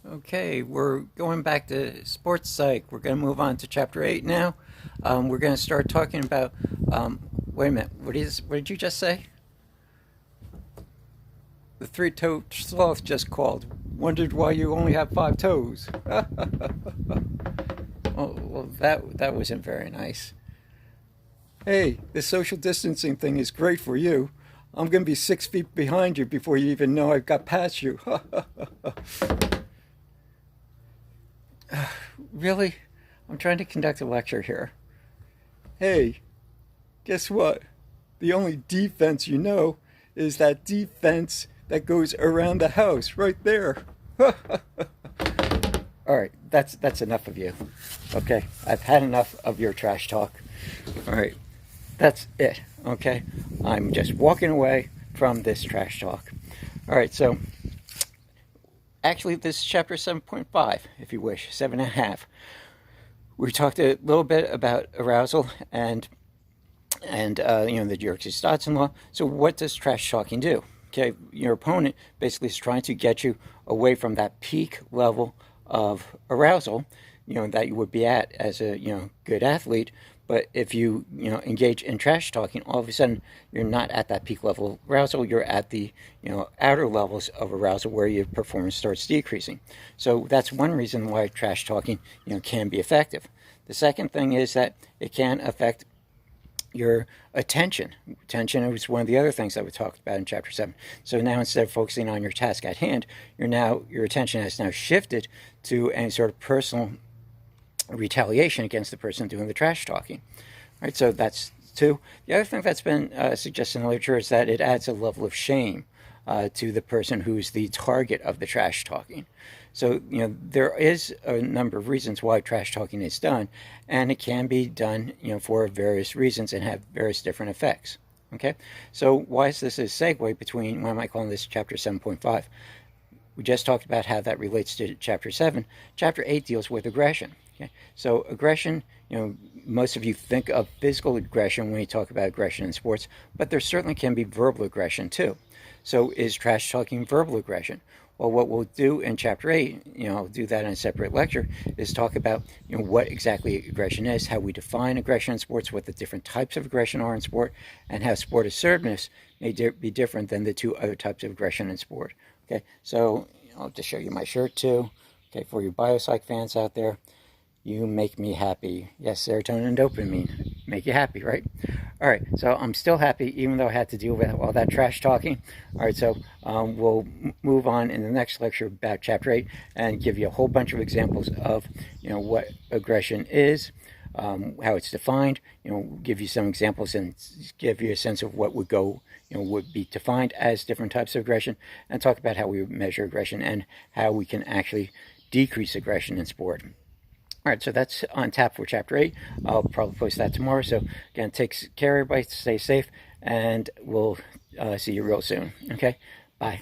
Okay, we're going back to sports psych. We're going to move on to chapter 8 now. We're going to start talking about. Wait a minute. What did you just say? The three-toed sloth just called. Wondered why you only have 5 toes. Well, that wasn't very nice. Hey, this social distancing thing is great for you. I'm going to be 6 feet behind you before you even know I've got past you. Really? I'm trying to conduct a lecture here. Hey, guess what? The only defense you know is that defense that goes around the house right there. All right, that's enough of you. Okay, I've had enough of your trash talk. All right, that's it. Okay, I'm just walking away from this trash talk. All right, so actually, this is chapter 7.5, if you wish, 7.5. We talked a little bit about arousal and the Yerkes-Dodson law. So what does trash talking do? Okay, your opponent basically is trying to get you away from that peak level of arousal, that you would be at as a good athlete. But if you engage in trash talking, all of a sudden you're not at that peak level of arousal. You're at the outer levels of arousal where your performance starts decreasing. So that's one reason why trash talking can be effective. The second thing is that it can affect your attention. Attention was one of the other things that we talked about in chapter 7. So now instead of focusing on your task at hand, your attention has now shifted to any sort of personal retaliation against the person doing the trash talking. All right, so that's two. The other thing that's been suggested in the literature is that it adds a level of shame to the person who's the target of the trash talking. So, there is a number of reasons why trash talking is done, and it can be done, for various reasons and have various different effects. Okay, so why is this a segue between, why am I calling this chapter 7.5? We just talked about how that relates to chapter 7. Chapter 8 deals with aggression. Okay, so aggression, most of you think of physical aggression when you talk about aggression in sports, but there certainly can be verbal aggression too. So is trash talking verbal aggression? Well, what we'll do in chapter 8, I'll do that in a separate lecture, is talk about what exactly aggression is, how we define aggression in sports, what the different types of aggression are in sport, and how sport assertiveness may be different than the two other types of aggression in sport. Okay, so I'll just show you my shirt too. Okay, for you biopsych fans out there, you make me happy. Yes, serotonin and dopamine make you happy, right? All right, so I'm still happy even though I had to deal with all that trash talking. All right, so we'll move on in the next lecture about chapter 8 and give you a whole bunch of examples of what aggression is, how it's defined, give you some examples and give you a sense of what would be defined as different types of aggression, and talk about how we measure aggression and how we can actually decrease aggression in sport. All right, so that's on tap for chapter 8. I'll probably post that tomorrow. So again, take care, everybody, stay safe, and we'll see you real soon. Okay, bye.